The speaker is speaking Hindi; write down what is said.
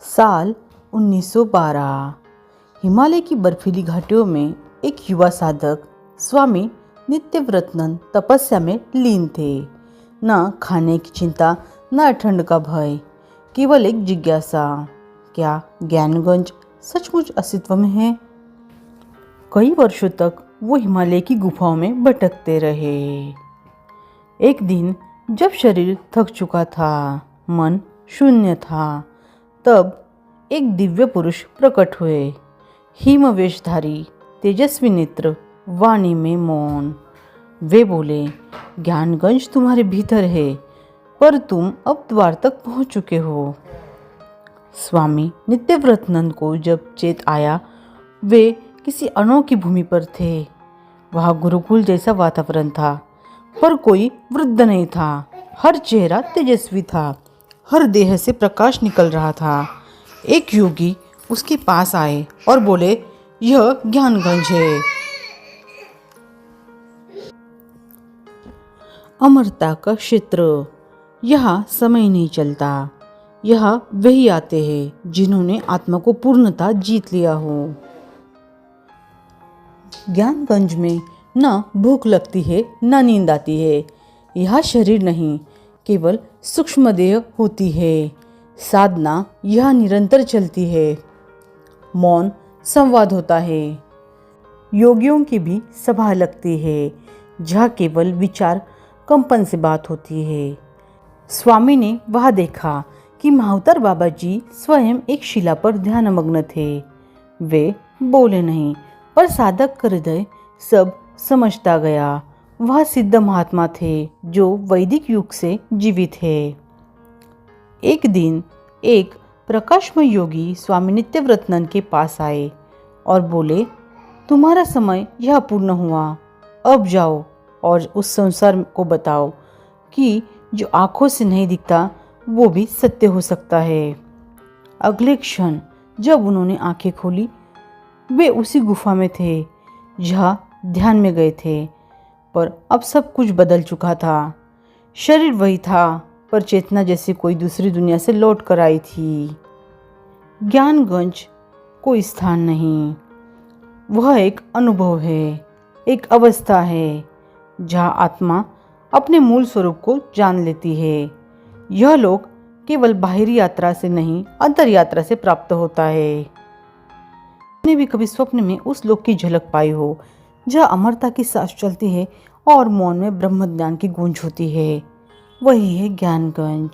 साल 1912 हिमालय की बर्फीली घाटियों में एक युवा साधक स्वामी नित्यव्रतनंद तपस्या में लीन थे। न खाने की चिंता, न ठंड का भय, केवल एक जिज्ञासा, क्या ज्ञानगंज सचमुच अस्तित्व में है? कई वर्षों तक वो हिमालय की गुफाओं में भटकते रहे। एक दिन जब शरीर थक चुका था, मन शून्य था, तब एक दिव्य पुरुष प्रकट हुए। हिमवेशधारी, तेजस्वी नेत्र, वाणी में मौन। वे बोले, ज्ञानगंज तुम्हारे भीतर है, पर तुम अब द्वार तक पहुंच चुके हो। स्वामी नित्यव्रतनंद को जब चेत आया, वे किसी अनोखी भूमि पर थे। वहाँ गुरुकुल जैसा वातावरण था, पर कोई वृद्ध नहीं था। हर चेहरा तेजस्वी था, हर देह से प्रकाश निकल रहा था। एक योगी उसके पास आए और बोले, यह ज्ञानगंज है, अमरता का क्षेत्र। यहाँ समय नहीं चलता। यहाँ वही आते हैं जिन्होंने आत्मा को पूर्णतः जीत लिया हो। ज्ञानगंज में न भूख लगती है, न नींद आती है। यह शरीर नहीं, केवल सूक्ष्म देह होती है। साधना यह निरंतर चलती है। मौन संवाद होता है। योगियों की भी सभा लगती है, जहाँ केवल विचार कंपन से बात होती है। स्वामी ने वह देखा कि महावतार बाबा जी स्वयं एक शिला पर ध्यानमग्न थे। वे बोले नहीं, पर साधक का हृदय सब समझता गया। वह सिद्ध महात्मा थे जो वैदिक युग से जीवित है। एक दिन एक प्रकाशमय योगी स्वामी नित्यव्रतनंद के पास आए और बोले, तुम्हारा समय यह पूर्ण हुआ। अब जाओ और उस संसार को बताओ कि जो आंखों से नहीं दिखता वो भी सत्य हो सकता है। अगले क्षण जब उन्होंने आंखें खोली, वे उसी गुफा में थे जहाँ ध्यान में गए थे, पर अब सब कुछ बदल चुका था। शरीर वही था, पर चेतना जैसे कोई दूसरी दुनिया से लौट कर आई थी। ज्ञानगंज कोई स्थान नहीं, वह एक अनुभव है, एक अवस्था है जहाँ आत्मा अपने मूल स्वरूप को जान लेती है। यह लोक केवल बाहरी यात्रा से नहीं, अंतर यात्रा से प्राप्त होता है। आपने भी कभी स्वप्न में उस लोक की झलक पाई हो, जहाँ अमरता की सांस चलती है और मौन में ब्रह्म ज्ञान की गूंज होती है। वही है ज्ञानगंज।